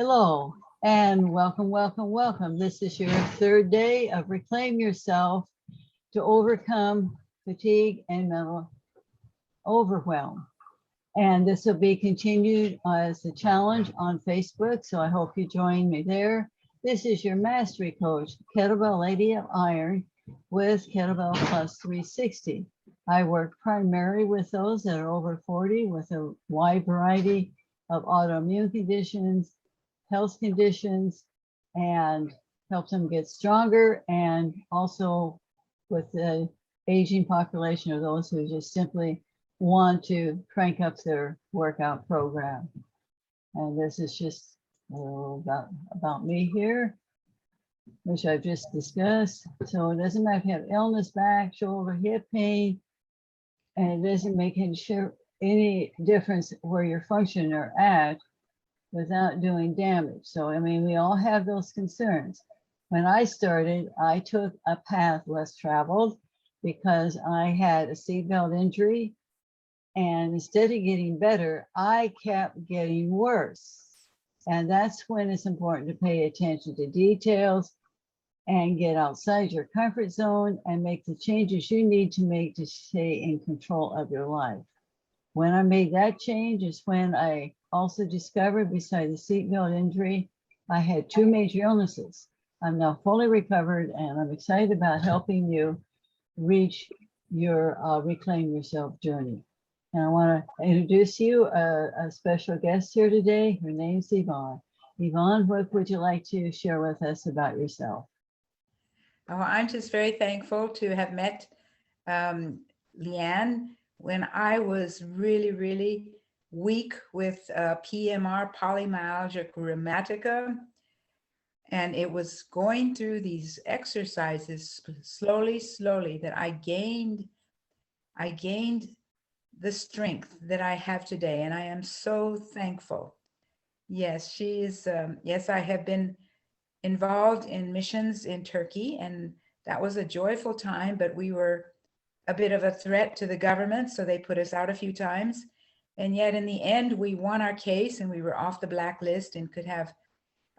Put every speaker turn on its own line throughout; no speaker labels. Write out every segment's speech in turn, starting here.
Hello and welcome, welcome, welcome. This is your third day of Reclaim Yourself to overcome fatigue and mental overwhelm. And this will be continued as a challenge on Facebook, so I hope you join me there. This is your mastery coach, Kettlebell Lady of Iron with Kettlebell Plus 360. I work primarily with those that are over 40 with a wide variety of autoimmune conditions, health conditions, and help them get stronger, and also with the aging population of those who just simply want to crank up their workout program. And this is just about me here, which I've just discussed. So it doesn't matter if you have illness, back, shoulder, hip pain, and it doesn't make any difference where your function are at without doing damage. So, I mean, we all have those concerns. When I started, I took a path less traveled because I had a seatbelt injury. And instead of getting better, I kept getting worse. And that's when it's important to pay attention to details and get outside your comfort zone and make the changes you need to make to stay in control of your life. When I made that change is when I also discovered, beside the seatbelt injury, I had 2 major illnesses. I'm now fully recovered, and I'm excited about helping you reach your Reclaim Yourself journey. And I want to introduce you a special guest here today. Her name's Yvonne. Yvonne, what would you like to share with us about yourself?
Oh, I'm just very thankful to have met Leanne when I was really, really weak with PMR, polymyalgia rheumatica. And it was going through these exercises slowly that I gained the strength that I have today. And I am so thankful. Yes, she is. Yes, I have been involved in missions in Turkey, and that was a joyful time, but we were a bit of a threat to the government, so they put us out a few times. And yet in the end, we won our case and we were off the blacklist and could have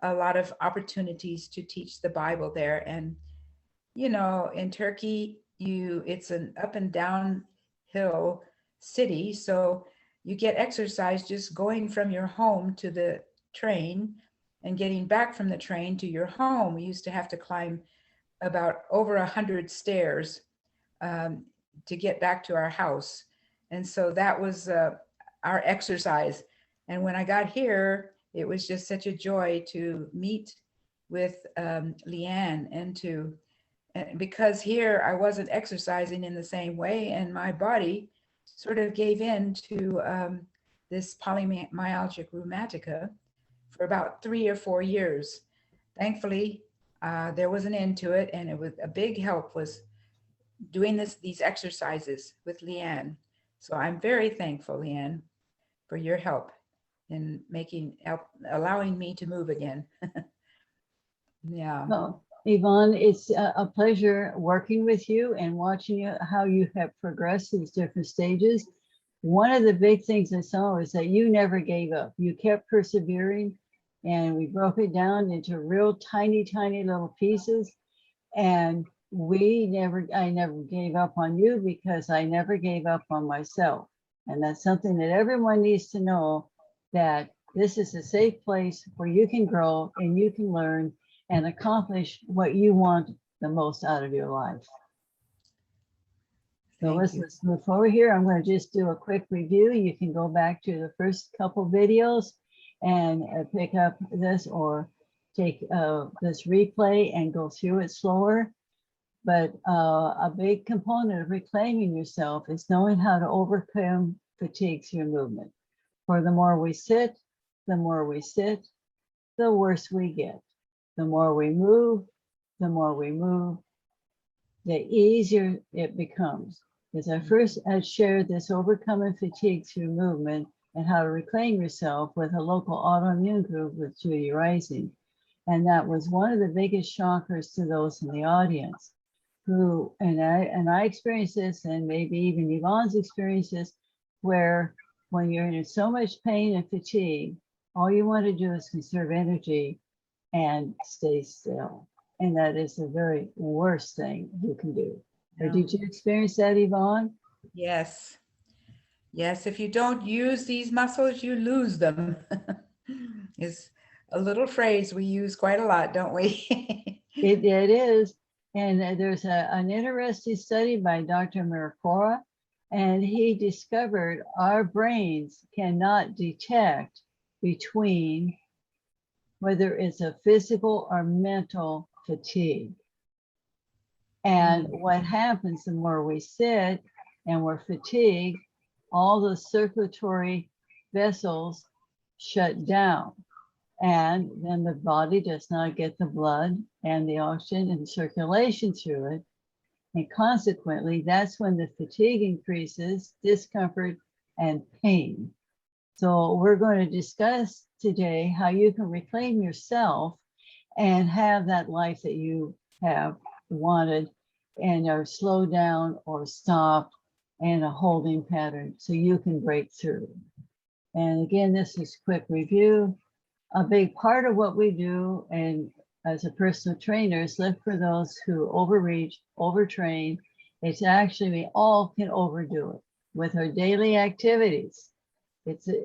a lot of opportunities to teach the Bible there. And, you know, in Turkey, it's an up and down hill city. So you get exercise just going from your home to the train and getting back from the train to your home. We used to have to climb about over 100 stairs to get back to our house. And so that was our exercise. And when I got here, it was just such a joy to meet with Leanne and because here I wasn't exercising in the same way, and my body sort of gave in to this polymyalgia rheumatica for about 3 or 4 years. Thankfully, there was an end to it, and it was a big help was doing these exercises with Leanne. So I'm very thankful, Leanne, for your help in allowing me to move again. Yeah.
Well, Yvonne, it's a pleasure working with you and watching you, how you have progressed these different stages. One of the big things I saw is that you never gave up. You kept persevering, and we broke it down into real tiny little pieces. And I never gave up on you because I never gave up on myself. And that's something that everyone needs to know, that this is a safe place where you can grow and you can learn and accomplish what you want the most out of your life. So let's move forward here. I'm going to just do a quick review. You can go back to the first couple videos and pick up this, or take this replay and go through it slower. But a big component of reclaiming yourself is knowing how to overcome fatigue through movement. For the more we sit, the worse we get. The more we move, the easier it becomes. As I first had shared this overcoming fatigue through movement and how to reclaim yourself with a local autoimmune group with Judy Rising. And that was one of the biggest shockers to those in the audience who, and I experienced this, and maybe even Yvonne's experienced this, where when you're in so much pain and fatigue, all you want to do is conserve energy and stay still. And that is the very worst thing you can do. Or
Yeah.
did you experience that, Yvonne?
Yes. Yes, if you don't use these muscles, you lose them. Is a little phrase we use quite a lot, don't we?
It is. And there's an interesting study by Dr. Maricora, and he discovered our brains cannot detect between whether it's a physical or mental fatigue. And what happens the more we sit and we're fatigued, all the circulatory vessels shut down. And then the body does not get the blood and the oxygen and circulation through it. And consequently, that's when the fatigue increases, discomfort, and pain. So we're going to discuss today how you can reclaim yourself and have that life that you have wanted and are slowed down or stopped in a holding pattern so you can break through. And again, this is quick review. A big part of what we do and as a personal trainer is look for those who overreach, overtrain. It's actually, we all can overdo it with our daily activities.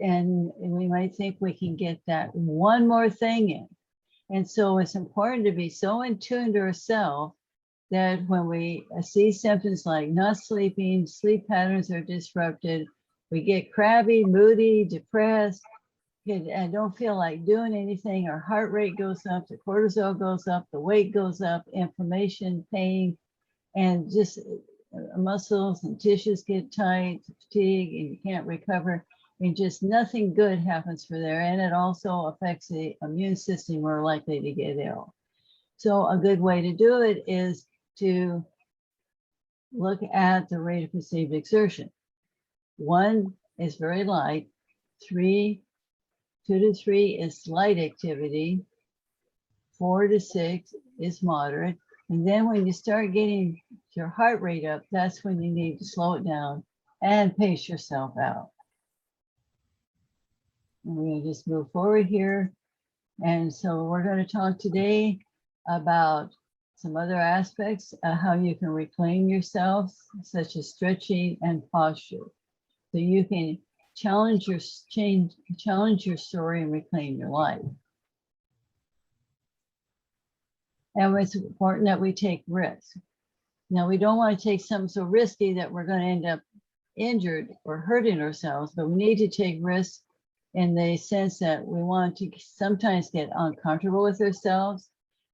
And we might think we can get that one more thing in. And so it's important to be so in tune to ourselves that when we see symptoms like not sleeping, sleep patterns are disrupted, we get crabby, moody, depressed, and don't feel like doing anything, our heart rate goes up, the cortisol goes up, the weight goes up, inflammation, pain, and just muscles and tissues get tight, fatigue, and you can't recover. And just nothing good happens for there. And it also affects the immune system, more likely to get ill. So a good way to do it is to look at the rate of perceived exertion. 1 is very light, 2 to 3 is light activity, 4 to 6 is moderate. And then when you start getting your heart rate up, that's when you need to slow it down and pace yourself out. And we're going to just move forward here. And so we're going to talk today about some other aspects of how you can reclaim yourself, such as stretching and posture. So you can challenge your story and reclaim your life. And it's important that we take risks. Now, we don't want to take something so risky that we're going to end up injured or hurting ourselves, but we need to take risks in the sense that we want to sometimes get uncomfortable with ourselves,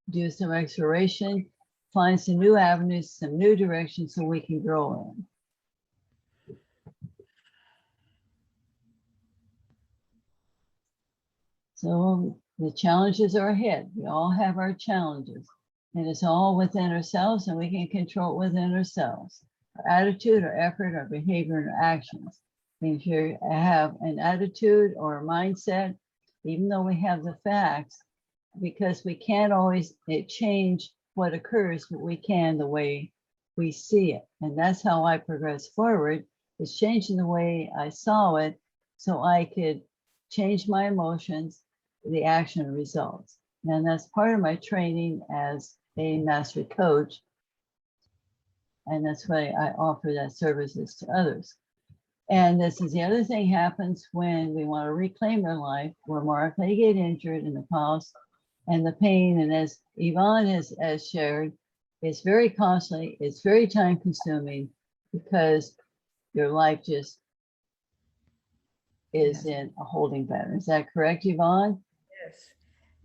do some exploration, find some new avenues, some new directions so we can grow in. So the challenges are ahead. We all have our challenges, and it's all within ourselves, and we can control it within ourselves. Our attitude, our effort, our behavior, and our actions. If you have an attitude or a mindset, even though we have the facts, because we can't always change what occurs, but we can the way we see it. And that's how I progress forward, is changing the way I saw it so I could change my emotions, the action results. And that's part of my training as a master coach. And that's why I offer that services to others. And this is the other thing happens when we want to reclaim our life. We're more likely to get injured in the past, and the pain. And as Yvonne has shared, it's very costly. It's very time consuming because your life just is in a holding pattern. Is that correct, Yvonne?
Yes.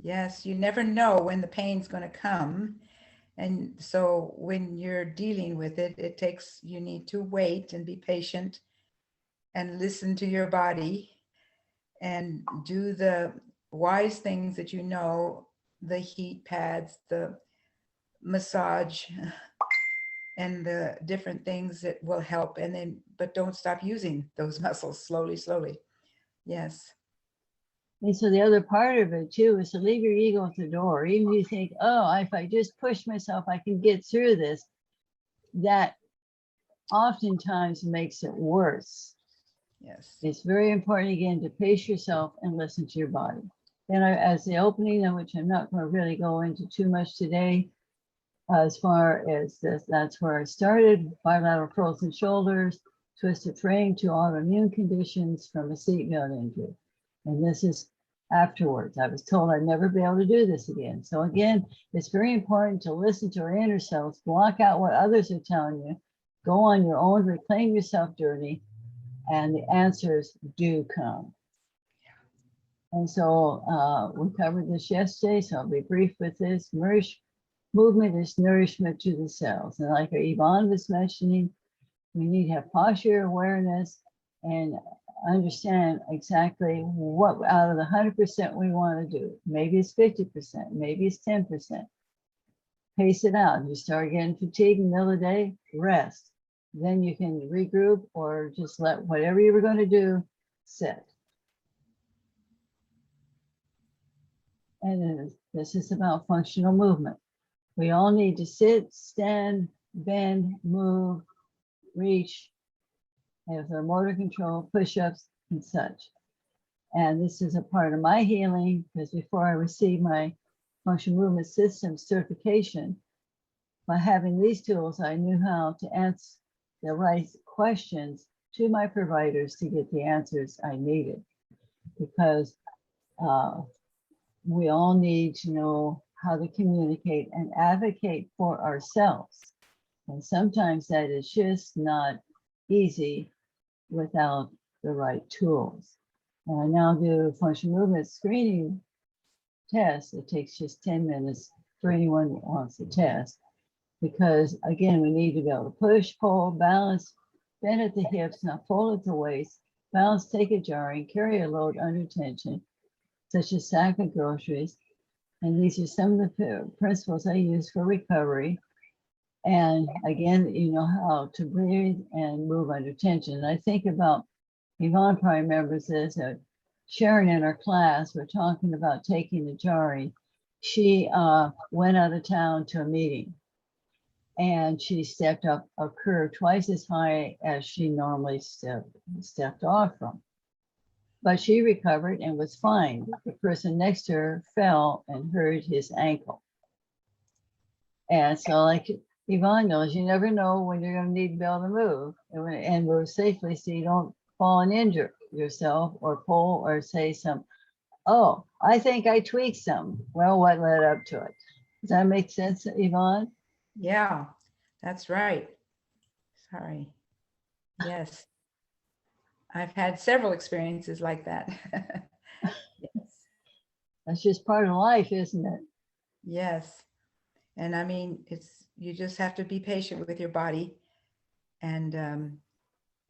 Yes, you never know when the pain's going to come. And so when you're dealing with it, you need to wait and be patient and listen to your body and do the wise things that you know, the heat pads, the massage, and the different things that will help. And then, but don't stop using those muscles slowly. Yes.
And so the other part of it too is to leave your ego at the door. Even if you think, oh, if I just push myself, I can get through this, that oftentimes makes it worse.
Yes.
It's very important, again, to pace yourself and listen to your body. Then as the opening, which I'm not going to really go into too much today, as far as this, that's where I started, bilateral frozen shoulders, twisted frame to autoimmune conditions from a seatbelt injury. And this is afterwards. I was told I'd never be able to do this again. So again, it's very important to listen to our inner selves, block out what others are telling you, go on your own reclaim yourself journey, and the answers do come. And so we covered this yesterday, so I'll be brief with this. Movement is nourishment to the cells. And like Yvonne was mentioning, we need to have posture awareness and understand exactly what out of the 100% we want to do. Maybe it's 50%, maybe it's 10%. Pace it out. You start getting fatigued in the middle of the day, rest. Then you can regroup or just let whatever you were going to do sit. And then this is about functional movement. We all need to sit, stand, bend, move, reach, have their motor control, push-ups, and such. And this is a part of my healing because before I received my functional movement system certification, by having these tools, I knew how to answer the right questions to my providers to get the answers I needed. Because we all need to know how to communicate and advocate for ourselves. And sometimes that is just not easy without the right tools. And I now do functional movement screening tests. It takes just 10 minutes for anyone that wants to test. Because again, we need to be able to push, pull, balance, bend at the hips, not fold at the waist, balance, take a jarring, carry a load under tension, such as sack of groceries. And these are some of the principles I use for recovery. And again, you know how to breathe and move under tension. And I think about, Yvonne probably remembers this, Sharon in our class, we're talking about taking the jarring. She went out of town to a meeting and she stepped up a curve twice as high as she normally stepped off from. But she recovered and was fine. The person next to her fell and hurt his ankle. And so like Yvonne knows, you never know when you're going to need to be able to move and move safely so you don't fall and injure yourself or pull or say some, oh, I think I tweaked some. Well, what led up to it? Does that make sense, Yvonne?
Yeah, that's right. Sorry. Yes. I've had several experiences like that. Yes.
That's just part of life, isn't it?
Yes. And I mean, you just have to be patient with your body and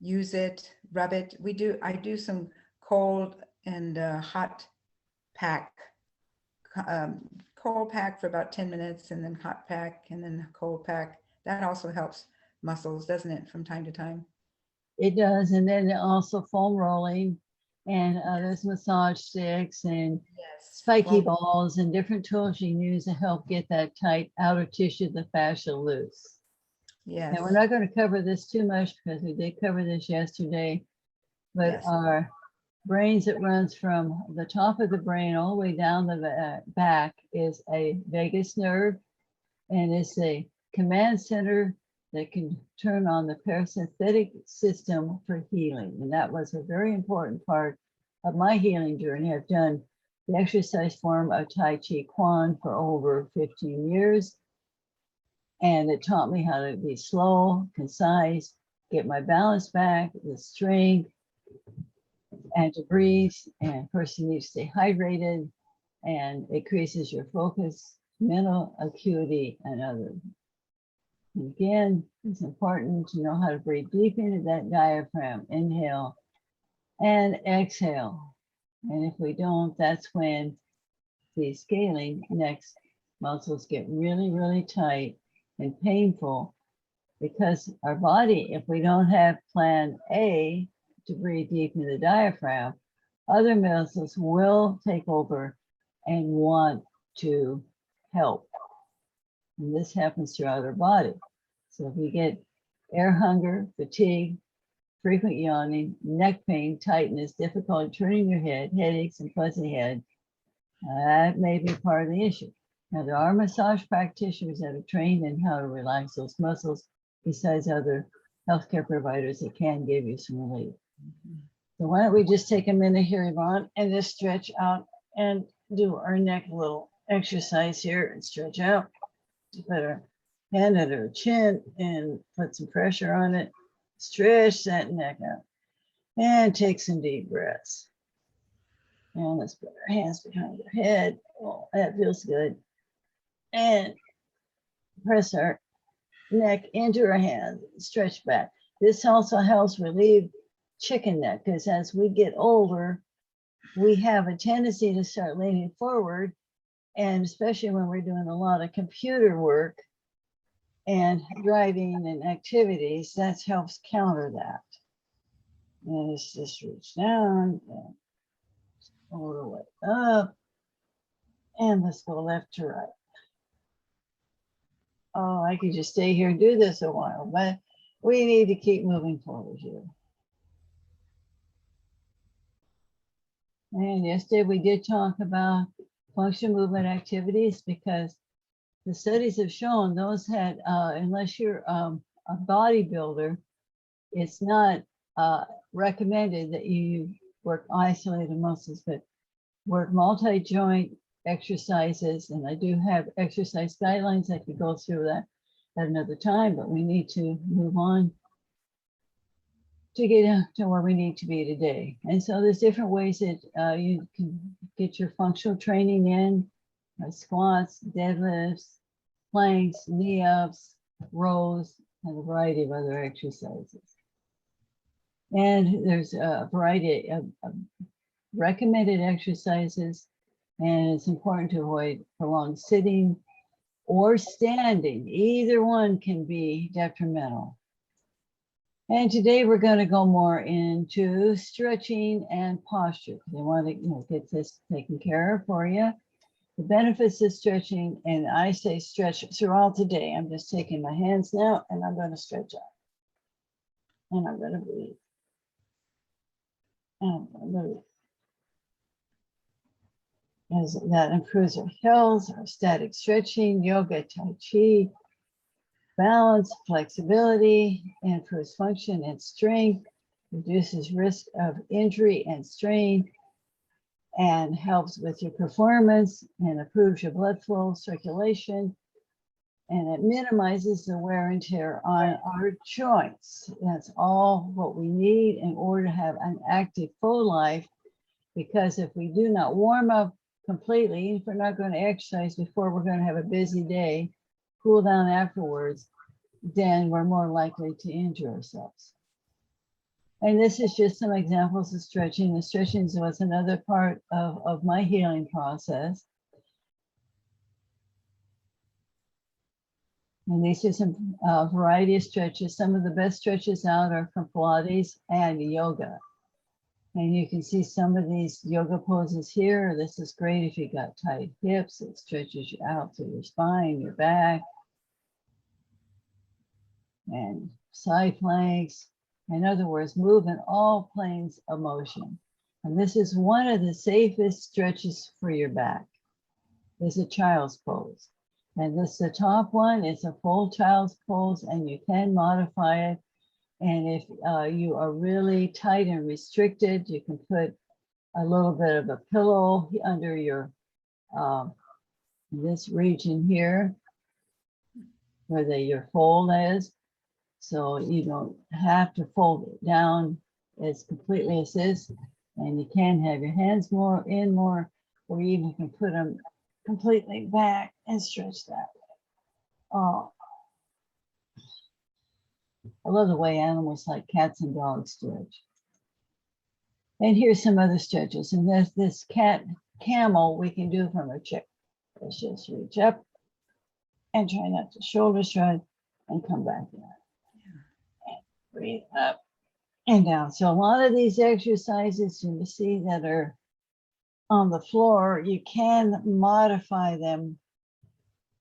use it, rub it. I do some cold and hot pack, cold pack for about 10 minutes and then hot pack and then cold pack. That also helps muscles, doesn't it, from time to time?
It does. And then also foam rolling and there's massage sticks and
Yes.
spiky
Well,
balls and different tools you can use to help get that tight outer tissue, the fascia loose.
yes.
And we're not going to cover this too much because we did cover this yesterday, but
Yes.
our brains that runs from the top of the brain all the way down the back is a vagus nerve, and it's a command center that can turn on the parasympathetic system for healing. And that was a very important part of my healing journey. I've done the exercise form of Tai Chi Quan for over 15 years. And it taught me how to be slow, concise, get my balance back, the strength, and to breathe. And of course, you need to stay hydrated, and it increases your focus, mental acuity, and others. And again, it's important to know how to breathe deep into that diaphragm, inhale and exhale. And if we don't, that's when the scaling next muscles get really, really tight and painful, because our body, if we don't have plan A to breathe deep into the diaphragm, other muscles will take over and want to help. And this happens throughout our body. So if we get air hunger, fatigue, frequent yawning, neck pain, tightness, difficulty turning your head, headaches, and fuzzy head. That may be part of the issue. Now, there are massage practitioners that are trained in how to relax those muscles, besides other healthcare providers that can give you some relief. So why don't we just take a minute here, Yvonne, and just stretch out and do our neck little exercise here and stretch out. Put our hand at our chin and put some pressure on it. Stretch that neck out and take some deep breaths. And let's put our hands behind our head. Oh, that feels good. And press our neck into our hands, stretch back. This also helps relieve chicken neck, because as we get older, we have a tendency to start leaning forward, and especially when we're doing a lot of computer work and driving and activities, that helps counter that. And let's just reach down and all the way up, and let's go left to right. Oh, I could just stay here and do this a while, but we need to keep moving forward here. And yesterday we did talk about function movement activities, because the studies have shown those had, unless you're a bodybuilder, it's not recommended that you work isolated muscles, but work multi-joint exercises. And I do have exercise guidelines. I could go through that at another time, but we need to move on to get to where we need to be today. And so there's different ways that you can get your functional training in, squats, deadlifts, planks, knee ups, rows, and a variety of other exercises. And there's a variety of recommended exercises, and it's important to avoid prolonged sitting or standing. Either one can be detrimental. And today we're going to go more into stretching and posture. They want to get this taken care of for you. The benefits of stretching, and I say stretch throughout the day. I'm just taking my hands now and I'm going to stretch out. And I'm going to breathe. And I'm going to breathe. As that improves our health, our static stretching, yoga, tai chi, balance, flexibility, improves function and strength, reduces risk of injury and strain, and helps with your performance and improves your blood flow, circulation, and it minimizes the wear and tear on our joints. That's all what we need in order to have an active full life, because if we do not warm up completely, if we're not going to exercise before we're going to have a busy day, cool down afterwards, then we're more likely to injure ourselves. And this is just some examples of stretching. The stretching was another part of my healing process. And these are some variety of stretches. Some of the best stretches out are from Pilates and yoga. And you can see some of these yoga poses here. This is great if you got tight hips. It stretches you out through your spine, your back, and side planks. In other words, move in all planes of motion. And this is one of the safest stretches for your back. It's a child's pose. And this, the top one, is a full child's pose, and you can modify it. And if you are really tight and restricted, you can put a little bit of a pillow under your, this region here, where your fold is. So you don't have to fold it down as completely as this. And you can have your hands more in more, or you even can put them completely back and stretch that way. Oh, I love the way animals like cats and dogs stretch. And here's some other stretches. And this camel we can do from a chick. Let's just reach up and try not to shoulder shrug and come back down. And breathe up and down. So a lot of these exercises you see that are on the floor, you can modify them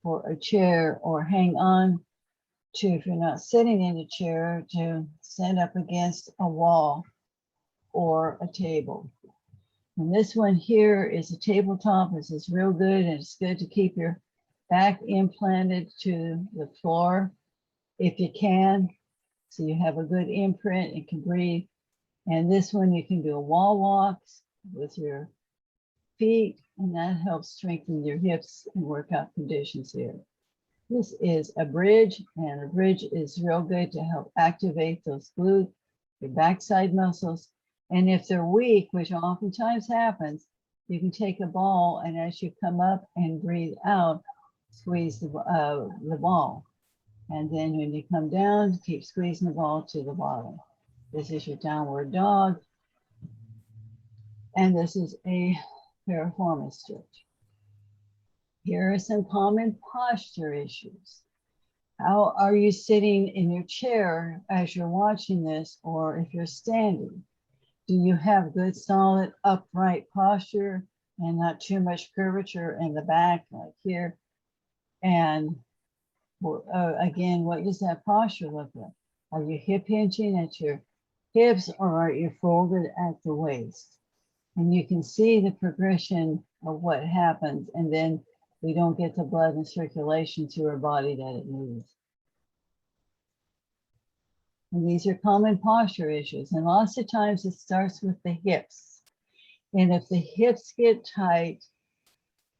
for a chair or hang on to, if you're not sitting in a chair, to stand up against a wall or a table. And this one here is a tabletop. This is real good, and it's good to keep your back implanted to the floor if you can, so you have a good imprint and can breathe. And this one, you can do a wall walks with your feet, and that helps strengthen your hips and workout conditions here. This is a bridge, and a bridge is real good to help activate those glute, your backside muscles. And if they're weak, which oftentimes happens, you can take a ball, and as you come up and breathe out, squeeze the ball. And then when you come down, keep squeezing the ball to the bottom. This is your downward dog. And this is a piriformis stretch. Here are some common posture issues. How are you sitting in your chair as you're watching this, or if you're standing? Do you have good, solid, upright posture and not too much curvature in the back, like here? And again, what does that posture look like? Are you hip hinging at your hips, or are you folded at the waist? And you can see the progression of what happens, and then we don't get the blood and circulation to our body that it needs. And these are common posture issues. And lots of times it starts with the hips. And if the hips get tight,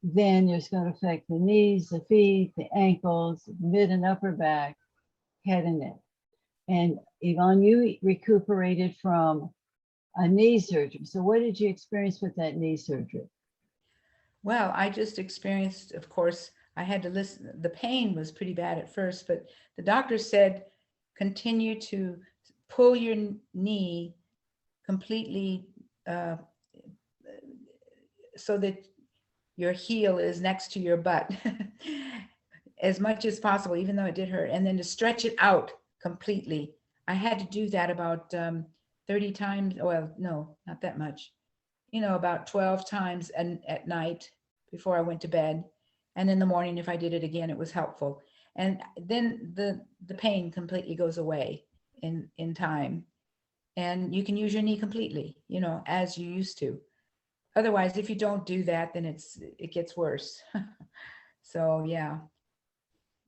then it's going to affect the knees, the feet, the ankles, mid and upper back, head and neck. And Yvonne, you recuperated from a knee surgery. So what did you experience with that knee surgery?
Well, I just experienced, of course, I had to listen. The pain was pretty bad at first, but the doctor said, continue to pull your knee completely so that your heel is next to your butt as much as possible, even though it did hurt, and then to stretch it out completely. I had to do that about 30 times. Well, no, not that much. About 12 times at night before I went to bed. And in the morning, if I did it again, it was helpful. And then the pain completely goes away in time. And you can use your knee completely, as you used to. Otherwise, if you don't do that, then it gets worse. So, yeah.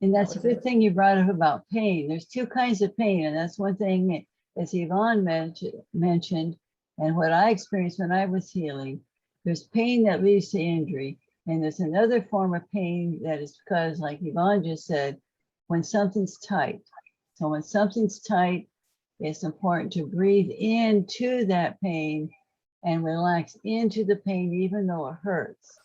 And that's a good thing you brought up about pain. There's two kinds of pain. And that's one thing, as Yvonne mentioned, and what I experienced when I was healing. There's pain that leads to injury. And there's another form of pain that is because, like Yvonne just said, when something's tight. So when something's tight, it's important to breathe into that pain and relax into the pain, even though it hurts.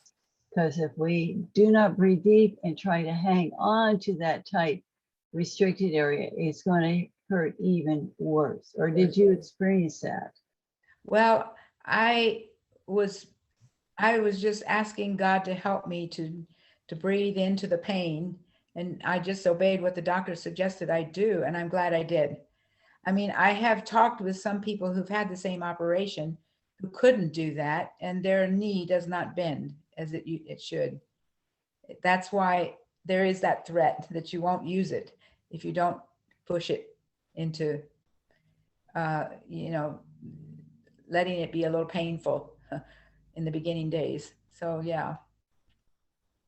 Because if we do not breathe deep and try to hang on to that tight, restricted area, it's going to hurt even worse. Or did you experience that?
Well, I was just asking God to help me to breathe into the pain, and I just obeyed what the doctor suggested I do, and I'm glad I did. I mean, I have talked with some people who've had the same operation who couldn't do that, and their knee does not bend as it should. That's why there is that threat that you won't use it if you don't push it into, letting it be a little painful in the beginning days. So, yeah.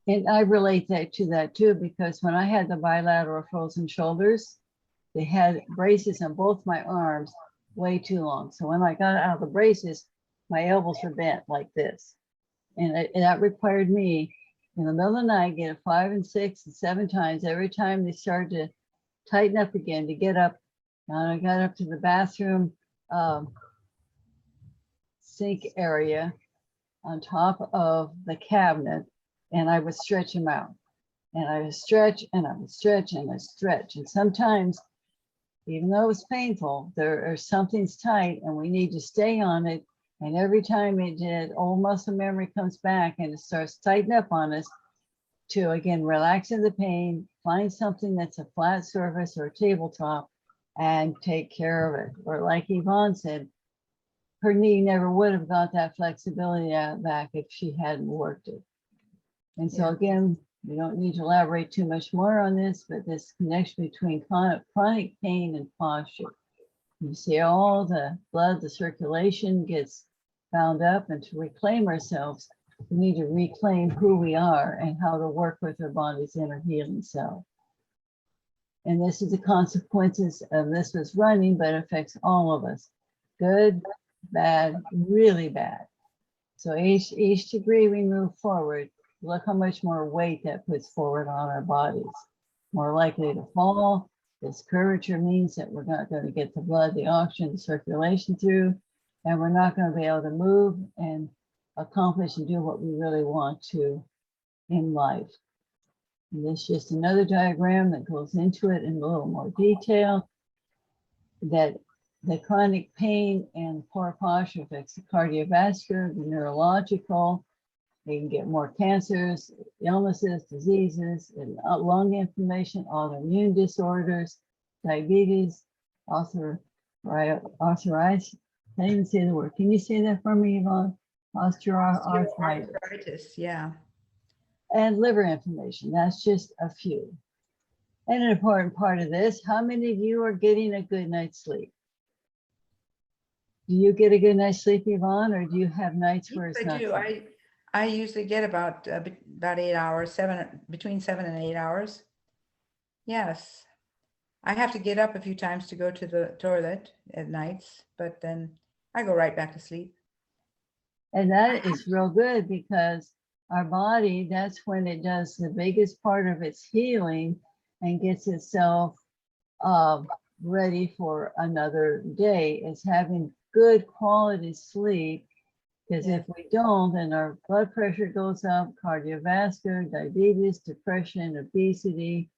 And I relate that to that too, because when I had the bilateral frozen shoulders, they had braces on both my arms way too long. So when I got out of the braces, my elbows were bent like this. And that required me in the middle of the night, get it 5 and 6 and 7 times every time they started to tighten up again to get up. And I got up to the bathroom sink area on top of the cabinet, and I would stretch them out. And I would stretch and I would stretch and I stretch. And sometimes, even though it was painful, something's tight and we need to stay on it. And every time it did, old muscle memory comes back and it starts tightening up on us to, again, relax in the pain, find something that's a flat surface or a tabletop and take care of it. Or like Yvonne said, her knee never would have got that flexibility out back if she hadn't worked it. And so again, We don't need to elaborate too much more on this, but this connection between chronic pain and posture. You see all the blood, the circulation gets bound up, and to reclaim ourselves, we need to reclaim who we are and how to work with our body's inner healing self. And this is the consequences of this was running, but it affects all of us. Good, bad, really bad. So each degree we move forward, look how much more weight that puts forward on our bodies. More likely to fall. This curvature means that we're not going to get the blood, the oxygen, the circulation through, and we're not going to be able to move and accomplish and do what we really want to in life. And this is just another diagram that goes into it in a little more detail, that the chronic pain and poor posture affects the cardiovascular, the neurological. They can get more cancers, illnesses, diseases, and lung inflammation, autoimmune disorders, diabetes, arthritis. I can't even say the word. Can you say that for me, Yvonne? Osteoarthritis.
Arthritis, yeah.
And liver inflammation. That's just a few. And an important part of this, how many of you are getting a good night's sleep? Do you get a good night's sleep, Yvonne, or do you have nights where it's
I
not?
do. I usually get about 8 hours, between 7 and 8 hours. Yes. I have to get up a few times to go to the toilet at nights, but then I go right back to sleep.
And that is real good, because our body, that's when it does the biggest part of its healing and gets itself ready for another day, is having good quality sleep. Because if we don't, then our blood pressure goes up, cardiovascular, diabetes, depression, obesity,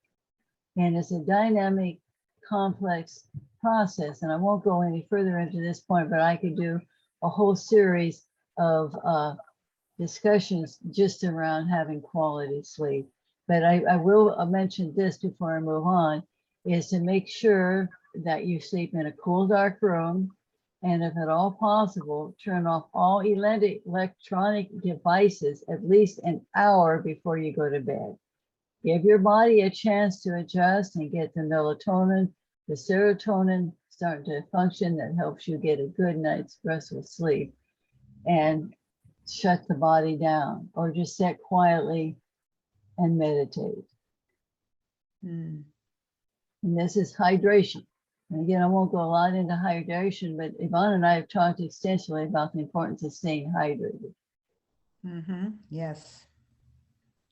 and it's a dynamic, complex process. And I won't go any further into this point, but I could do a whole series of discussions just around having quality sleep. But I will mention this before I move on, is to make sure that you sleep in a cool, dark room. And if at all possible, turn off all electronic devices at least an hour before you go to bed. Give your body a chance to adjust and get the melatonin, the serotonin starting to function that helps you get a good night's restful sleep, and shut the body down, or just sit quietly and meditate. And this is hydration. And again, I won't go a lot into hydration, but Yvonne and I have talked extensively about the importance of staying hydrated.
Yes.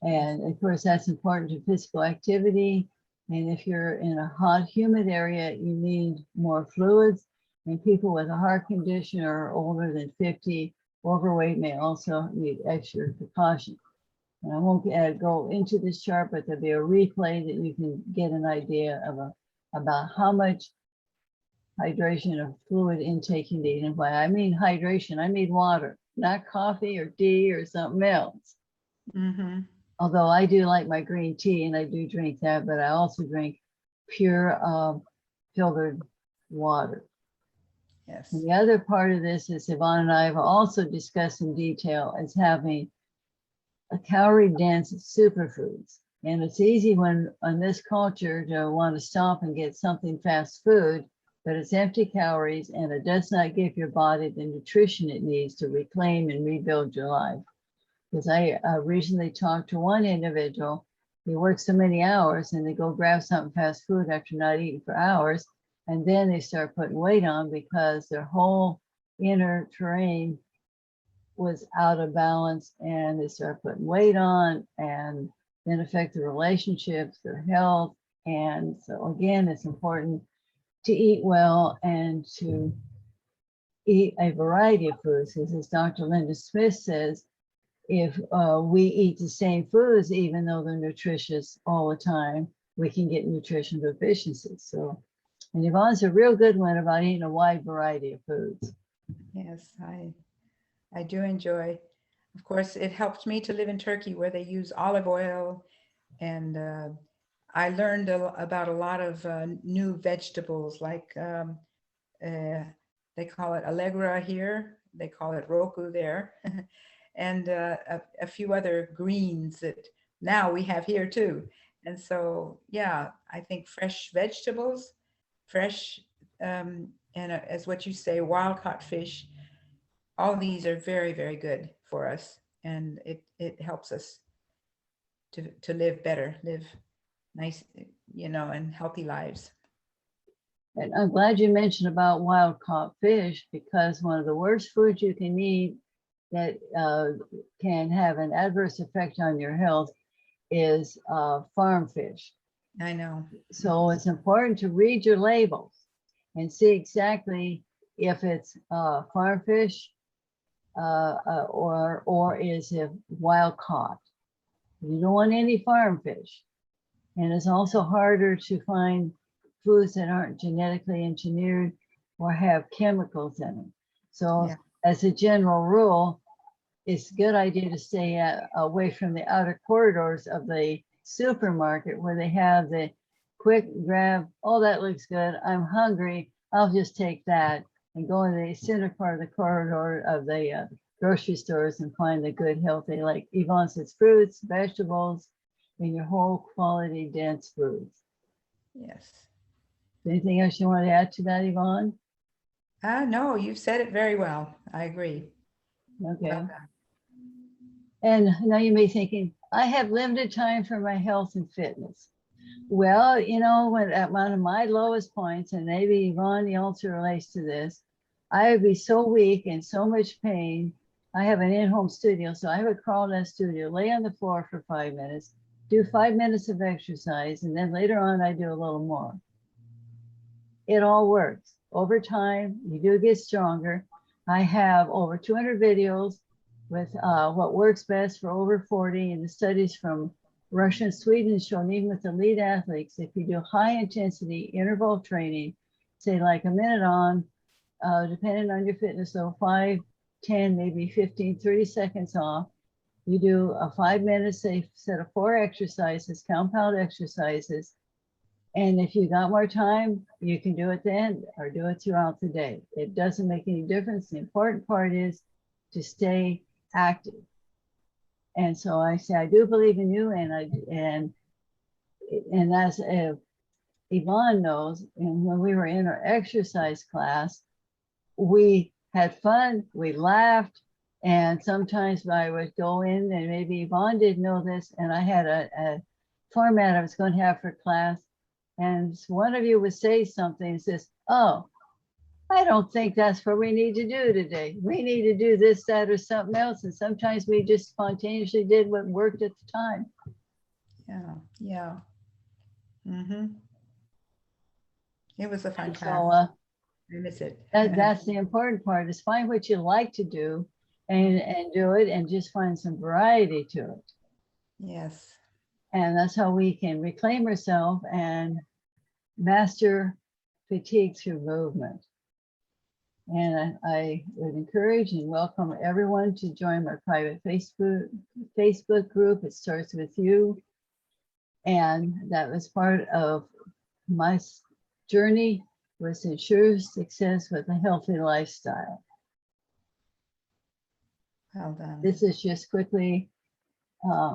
And of course, that's important to physical activity. And if you're in a hot, humid area, you need more fluids. And people with a heart condition or older than 50, overweight, may also need extra precaution. And I won't go into this chart, but there'll be a replay that you can get an idea of about how much hydration or fluid intake you need. And by I mean hydration, I mean water, not coffee or tea or something else. Although I do like my green tea and I do drink that, but I also drink pure filtered water.
Yes.
And the other part of this is Yvonne and I have also discussed in detail is having a calorie dense superfoods. And it's easy when on this culture to want to stop and get something fast food, but it's empty calories and it does not give your body the nutrition it needs to reclaim and rebuild your life. Because I recently talked to one individual, he works so many hours and they go grab something fast food after not eating for hours. And then they start putting weight on because their whole inner terrain was out of balance, and they start putting weight on and then affect the relationships, their health. And so again, it's important to eat well and to eat a variety of foods. Because as Dr. Linda Smith says, if we eat the same foods, even though they're nutritious all the time, we can get nutrition deficiencies. So, and Yvonne's a real good one about eating a wide variety of foods.
Yes, I do enjoy. Of course, it helped me to live in Turkey where they use olive oil, and I learned about a lot of new vegetables, like they call it Allegra here, they call it Roku there, and a few other greens that now we have here too. And so, yeah, I think fresh vegetables, fresh, and as what you say, wild caught fish, all these are very, very good for us. And it helps us to live better, live nice, and healthy lives.
And I'm glad you mentioned about wild caught fish, because one of the worst foods you can eat that can have an adverse effect on your health is farm fish.
I know.
So it's important to read your labels and see exactly if it's farm fish or is it wild caught. You don't want any farm fish. And it's also harder to find foods that aren't genetically engineered or have chemicals in them. So
Yeah.
as a general rule, it's a good idea to stay away from the outer corridors of the supermarket where they have the quick grab, oh, that looks good, I'm hungry, I'll just take that, and go in the center part of the corridor of the grocery stores and find the good, healthy, like Yvonne says, fruits, vegetables, and your whole quality dense foods.
Yes.
Anything else you want to add to that, Yvonne?
No, you've said it very well. I agree.
Okay.
Well done.
And now you may be thinking, I have limited time for my health and fitness. Well, when at one of my lowest points, and maybe Yvonne also relates to this, I would be so weak and so much pain. I have an in-home studio, so I would crawl in that studio, lay on the floor for 5 minutes, do 5 minutes of exercise, and then later on I do a little more. It all works. Over time, you do get stronger. I have over 200 videos with what works best for over 40, and the studies from Russia and Sweden show even with elite athletes, if you do high intensity interval training, say like a minute on, depending on your fitness, so 5, 10, maybe 15, 30 seconds off, you do a 5 minutes, say set of 4 exercises, compound exercises. And if you got more time, you can do it then or do it throughout the day. It doesn't make any difference. The important part is to stay active. And so I say, I do believe in you. And as Yvonne knows, and when we were in our exercise class, we had fun, we laughed. And sometimes I would go in, and maybe Yvonne didn't know this, and I had a format I was going to have for class. And one of you would say something and says, oh, I don't think that's what we need to do today. We need to do this, that, or something else. And sometimes we just spontaneously did what worked at the time.
Yeah. Yeah. Mm-hmm. It was a fun
And
class.
so
I miss it.
that's the important part, is find what you like to do and do it, and just find some variety to it.
Yes.
And that's how we can reclaim ourselves and master fatigue through movement. And I would encourage and welcome everyone to join my private Facebook group. It starts with you. And that was part of my journey, was to ensure success with a healthy lifestyle.
Well done.
This is just quickly,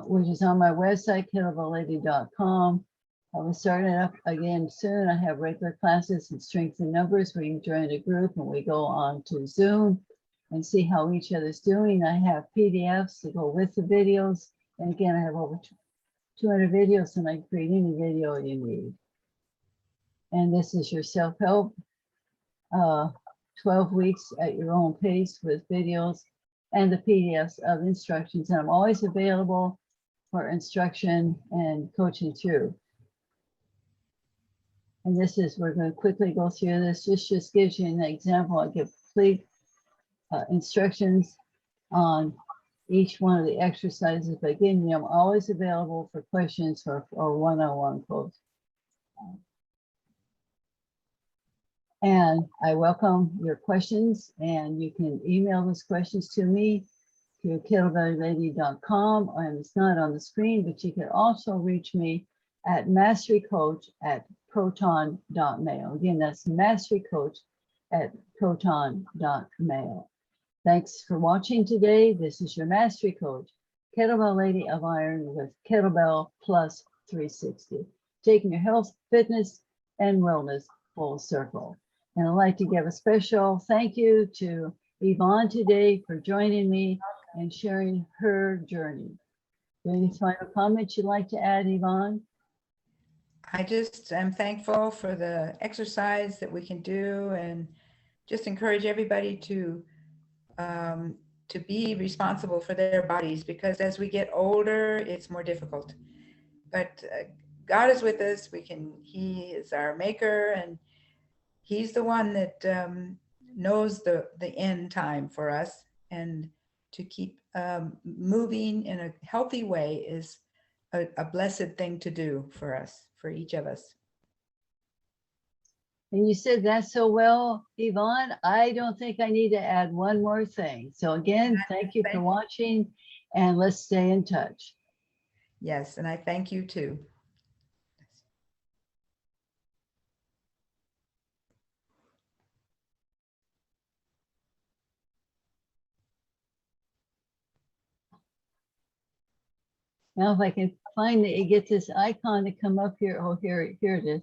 which is on my website, kettlebelllady.com. I'll be starting up again soon. I have regular classes in strength and numbers where you can join a group and we go on to Zoom and see how each other's doing. I have PDFs to go with the videos. And again, I have over 200 videos, and I can create any video you need. And this is your self-help, 12 weeks at your own pace with videos and the PDFs of instructions. And I'm always available for instruction and coaching through. And this is, we're going to quickly go through this. This just gives you an example. I give complete instructions on each one of the exercises. But again, I'm always available for questions or one-on-one quotes. And I welcome your questions, and you can email those questions to me to kettlebelllady.com, and it's not on the screen, but you can also reach me at masterycoach@proton.mail. Again, that's masterycoach@proton.mail. Thanks for watching today. This is your Mastery Coach, Kettlebell Lady of Iron with Kettlebell Plus 360, taking your health, fitness, and wellness full circle. And I'd like to give a special thank you to Yvonne today for joining me and sharing her journey. Any final comments you'd like to add, Yvonne?
I just am thankful for the exercise that we can do, and just encourage everybody to be responsible for their bodies, because as we get older, it's more difficult. But God is with us. He is our maker, and he's the one that knows the end time for us. And to keep moving in a healthy way is a blessed thing to do for us, for each of us.
And you said that so well, Yvonne. I don't think I need to add one more thing. So again, thank you for watching, and let's stay in touch.
Yes, and I thank you too.
Now, if I can finally get this icon to come up here. Oh, here it is.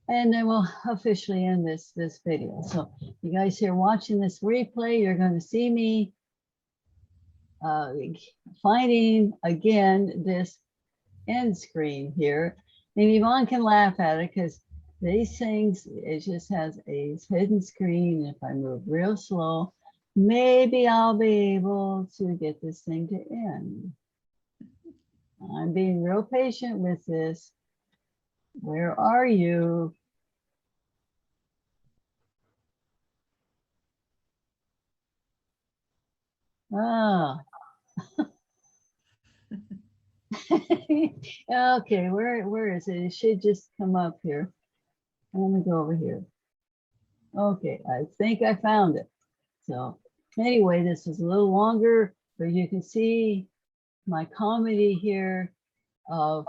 And then we'll officially end this video. So you guys here watching this replay, you're going to see me finding again this end screen here. And Yvonne can laugh at it because these things, it just has a hidden screen. If I move real slow, maybe I'll be able to get this thing to end. I'm being real patient with this. Where are you? Ah. Okay, where is it? It should just come up here. I'm gonna go over here. Okay, I think I found it. So anyway, this is a little longer, but you can see my comedy here of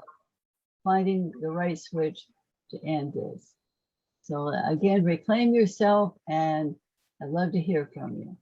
finding the right switch to end this. So again, reclaim yourself, and I'd love to hear from you.